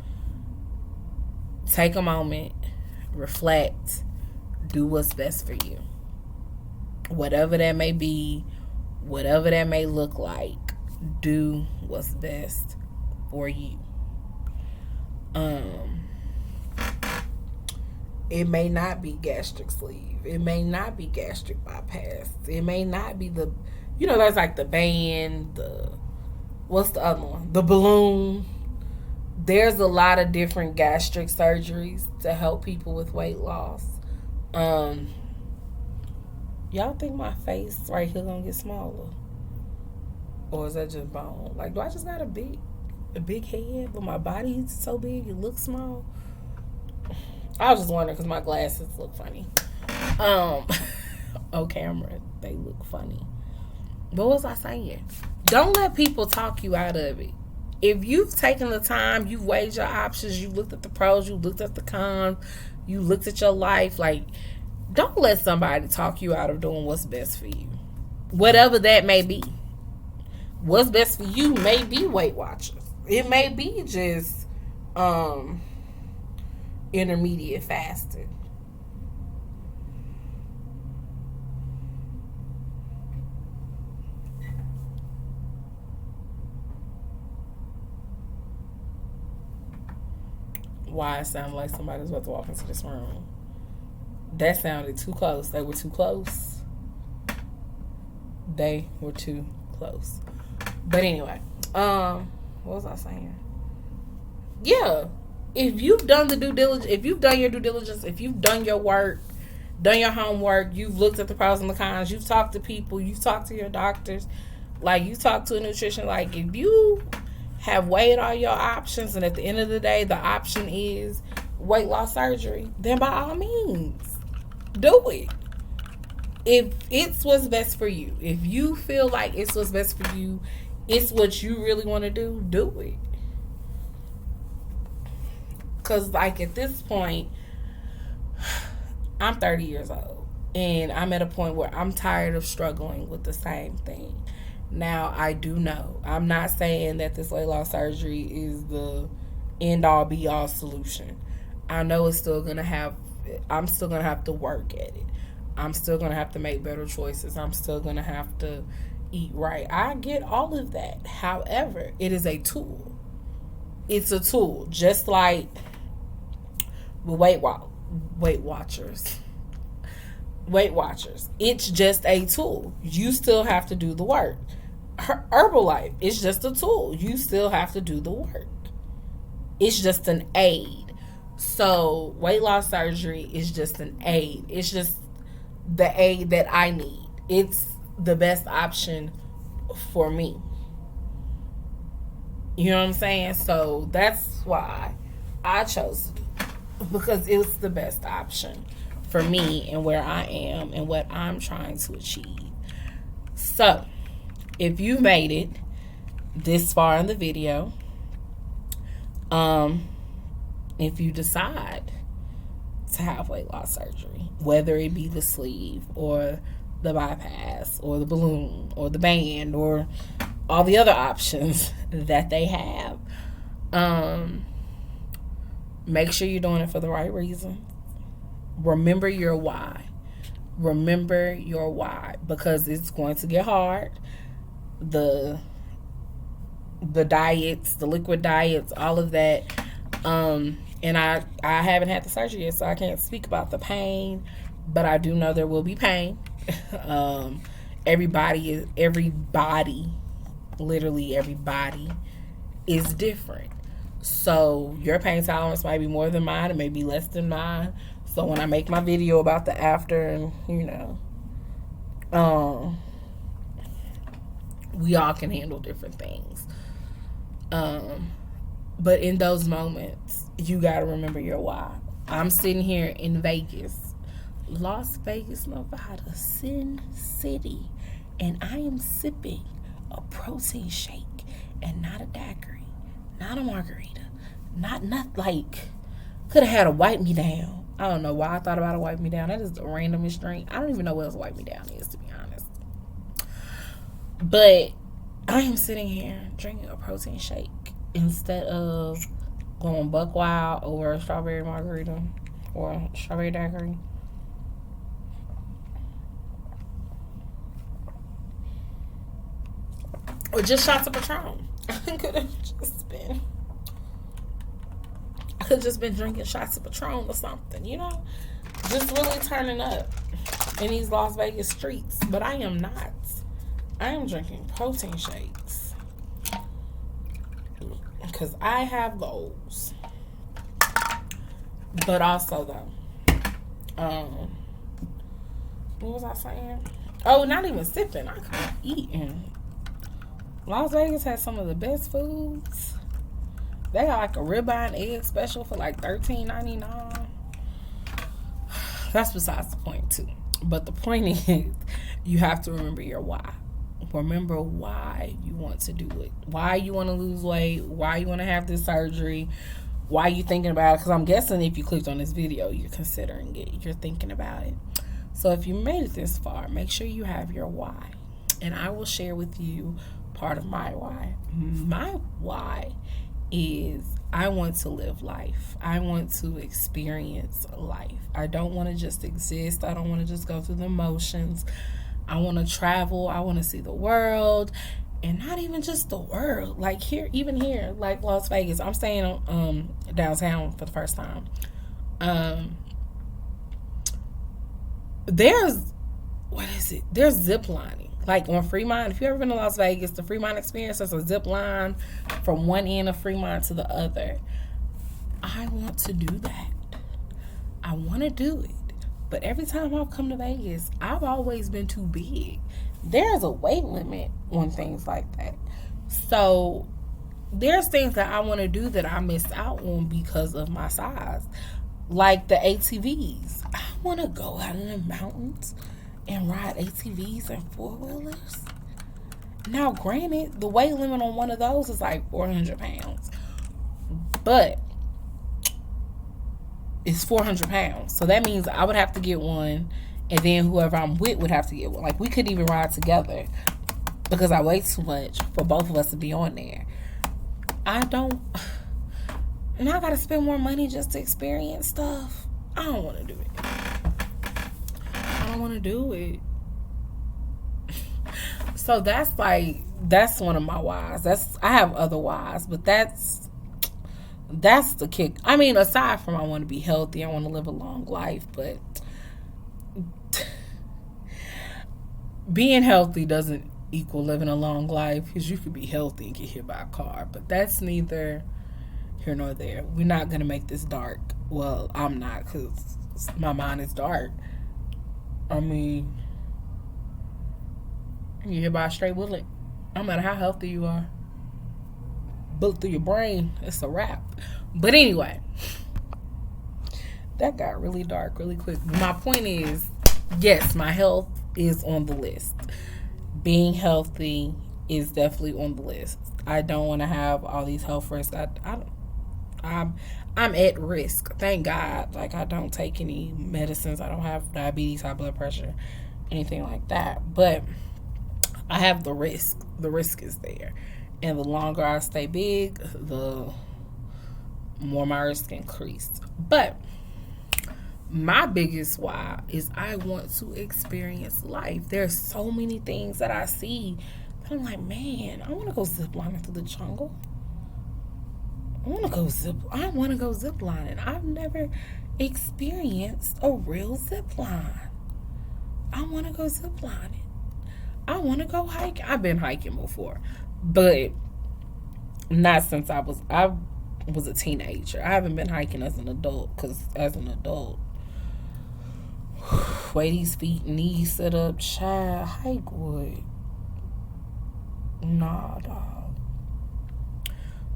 Take a moment, reflect, do what's best for you. Whatever that may be, whatever that may look like, do what's best for you. It may not be gastric sleeve. It may not be gastric bypass. It may not be You know, there's like the band, the what's the other one? The balloon. There's a lot of different gastric surgeries to help people with weight loss. Y'all think my face right here gonna get smaller? Or is that just bone? Like, do I just got a big head, but my body's so big it looks small? I was just wondering because my glasses look funny. On camera, they look funny. But what was I saying? Don't let people talk you out of it. If you've taken the time, you've weighed your options, you've looked at the pros, you looked at the cons, you looked at your life, like, don't let somebody talk you out of doing what's best for you. Whatever that may be. What's best for you may be Weight Watchers. It may be just intermediate fasting. Why it sounded like somebody was about to walk into this room. That sounded too close. They were too close. They were too close. But anyway, what was I saying? Yeah. If you've done the due diligence, if you've done your due diligence, if you've done your work, done your homework, you've looked at the pros and the cons, you've talked to people, you've talked to your doctors, like you talked to a nutrition, like if you have weighed all your options and at the end of the day the option is weight loss surgery, then by all means do it. If it's what's best for you, if you feel like it's what's best for you, it's what you really want to do it. Because like at this point, I'm 30 years old and I'm at a point where I'm tired of struggling with the same thing. Now, I do know, I'm not saying that this weight loss surgery is the end all be all solution. I know I'm still going to have to work at it. I'm still going to have to make better choices. I'm still going to have to eat right. I get all of that. However, it is a tool. It's a tool. Just like with Weight Watchers. It's just a tool. You still have to do the work. Herbalife is just a tool. You still have to do the work. It's just an aid. So weight loss surgery is just an aid. It's just the aid that I need. It's the best option for me. You know what I'm saying? So that's why I chose to do it, because it was the best option for me and where I am and what I'm trying to achieve. So if you made it this far in the video, if you decide to have weight loss surgery, whether it be the sleeve or the bypass or the balloon or the band or all the other options that they have, make sure you're doing it for the right reason. Remember your why. Remember your why, because it's going to get hard. The diets, the liquid diets, all of that. And I haven't had the surgery yet, so I can't speak about the pain, but I do know there will be pain. Everybody, literally everybody is different. So your pain tolerance might be more than mine, it may be less than mine. So when I make my video about the after, and we all can handle different things. But in those moments, you got to remember your why. I'm sitting here in Vegas, Las Vegas, Nevada, Sin City, and I am sipping a protein shake and not a daiquiri, not a margarita, not like, could have had a wipe me down. I don't know why I thought about a wipe me down. That is the randomest drink. I don't even know what else wipe me down is, to be honest. But I am sitting here drinking a protein shake instead of going buck wild over a strawberry margarita or a strawberry daiquiri. Or just shots of Patron. I could have just been drinking shots of Patron or something, just really turning up in these Las Vegas streets. But I am not. I am drinking protein shakes because I have those. But also though, what was I saying? Oh, not even sipping. I can't eating. Las Vegas has some of the best foods. They got like a ribeye and egg special for like $13.99. That's besides the point too. But the point is, you have to remember your why. Remember why you want to do it. Why you want to lose weight. Why you want to have this surgery. Why you thinking about it. Because I'm guessing if you clicked on this video, you're considering it. You're thinking about it. So if you made it this far, make sure you have your why. And I will share with you part of my why. My why is I want to live life. I want to experience life. I don't want to just exist. I don't want to just go through the motions. I want to travel. I want to see the world. And not even just the world. Like here, even here, like Las Vegas. I'm staying downtown for the first time. There's, what is it? There's zip lining. Like on Fremont, if you've ever been to Las Vegas, the Fremont experience, there's a zip line from one end of Fremont to the other. I want to do that. I want to do it. But every time I've come to Vegas, I've always been too big. There's a weight limit on things like that. So there's things that I want to do that I missed out on because of my size. Like the ATVs. I want to go out in the mountains and ride ATVs and four-wheelers. Now, granted, the weight limit on one of those is like 400 pounds. But it's 400 pounds. So that means I would have to get one, and then whoever I'm with would have to get one. Like, we couldn't even ride together because I weigh too much for both of us to be on there. I don't... Now I got to spend more money just to experience stuff. I don't want to do it. I don't want to do it. So that's one of my whys. I have other whys, but that's the kick. I mean, aside from I want to be healthy, I want to live a long life, but being healthy doesn't equal living a long life, because you could be healthy and get hit by a car. But that's neither here nor there. We're not going to make this dark. Well, I'm not, because my mind is dark. I mean, you get hit by a straight bullet. No matter how healthy you are. Bullet through your brain, it's a wrap. But anyway, that got really dark really quick. My point is, yes, my health is on the list. Being healthy is definitely on the list. I don't want to have all these health risks. I'm at risk. Thank God. Like, I don't take any medicines. I don't have diabetes, high blood pressure, anything like that. But I have the risk. The risk is there. And the longer I stay big, the more my risk increase. But my biggest why is I want to experience life. There's so many things that I see that I'm like, man, I want to go ziplining through the jungle. I want to go ziplining. I've never experienced a real zipline. I want to go ziplining. I want to go hiking. I've been hiking before, but not since I was a teenager. I haven't been hiking as an adult, because as an adult, way these feet, knees set up, child, hike wood. Nah, dog.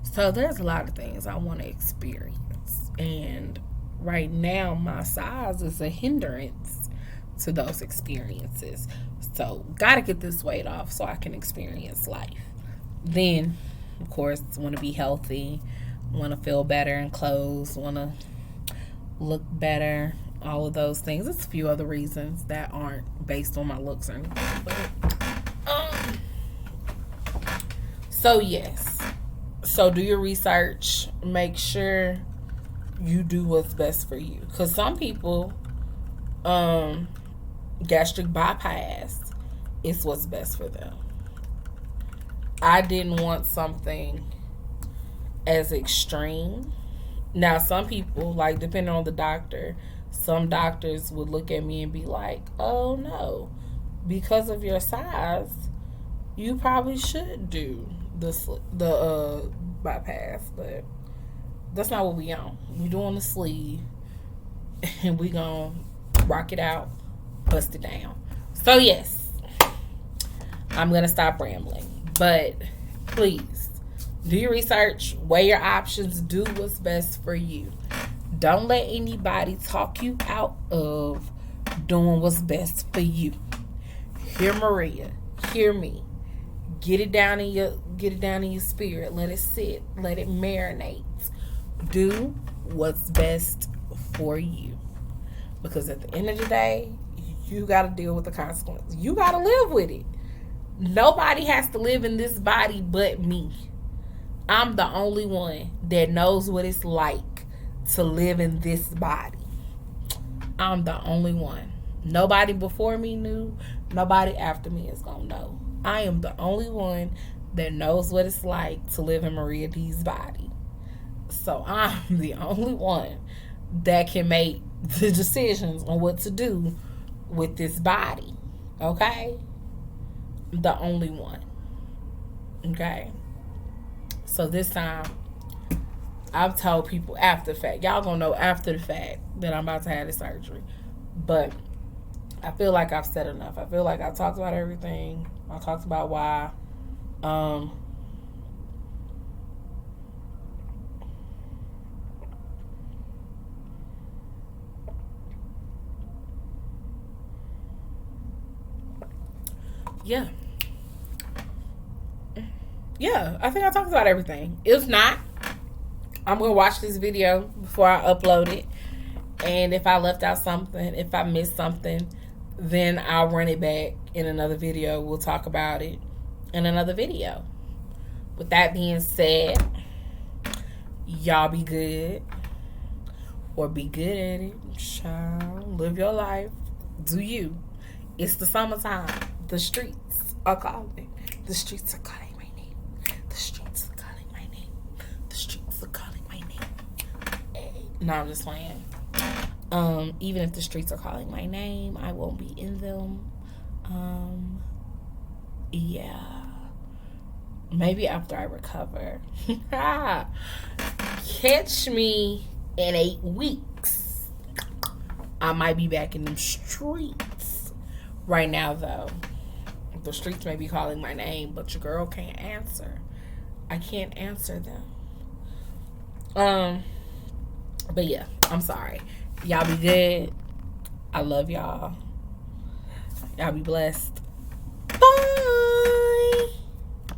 So there's a lot of things I want to experience, and right now my size is a hindrance to those experiences. So gotta get this weight off so I can experience life. Then, of course, want to be healthy, want to feel better in clothes, want to look better, all of those things. There's a few other reasons that aren't based on my looks or anything. But, so yes. So do your research. Make sure you do what's best for you. Because some people, gastric bypass is what's best for them. I didn't want something as extreme. Now, some people, like, depending on the doctor, some doctors would look at me and be like, oh no, because of your size, you probably should do the bypass, but that's not what we on. We doing the sleeve, and we gonna rock it out, bust it down. So yes, I'm gonna stop rambling, but please do your research, weigh your options, do what's best for you. Don't let anybody talk you out of doing what's best for you. Hear Maria, hear me. Get it down in your spirit. Let it sit. Let it marinate. Do what's best for you. Because at the end of the day, you got to deal with the consequences. You got to live with it. Nobody has to live in this body but me. I'm the only one that knows what it's like to live in this body. I'm the only one. Nobody before me knew. Nobody after me is going to know. I am the only one that knows what it's like to live in Maria D's body. So I'm the only one that can make the decisions on what to do with this body. Okay? The only one. Okay? So this time, I've told people after the fact. Y'all gonna know after the fact that I'm about to have the surgery. But I feel like I've said enough. I feel like I talked about everything. I talked about why. Yeah. Yeah, I think I talked about everything. If not, I'm going to watch this video before I upload it. And if I left out something, if I missed something, then I'll run it back in another video. We'll talk about it in another video. With that being said, y'all be good. Or be good at it. Child, live your life. Do you. It's the summertime. The streets are calling. The streets are calling my name. The streets are calling my name. The streets are calling my name. Hey. No, I'm just playing. Even if the streets are calling my name, I won't be in them. Yeah. Maybe after I recover. Catch me in 8 weeks. I might be back in them streets. Right now, though, the streets may be calling my name, but your girl can't answer. I can't answer them. But yeah, I'm sorry. Y'all be good. I love y'all. Y'all be blessed.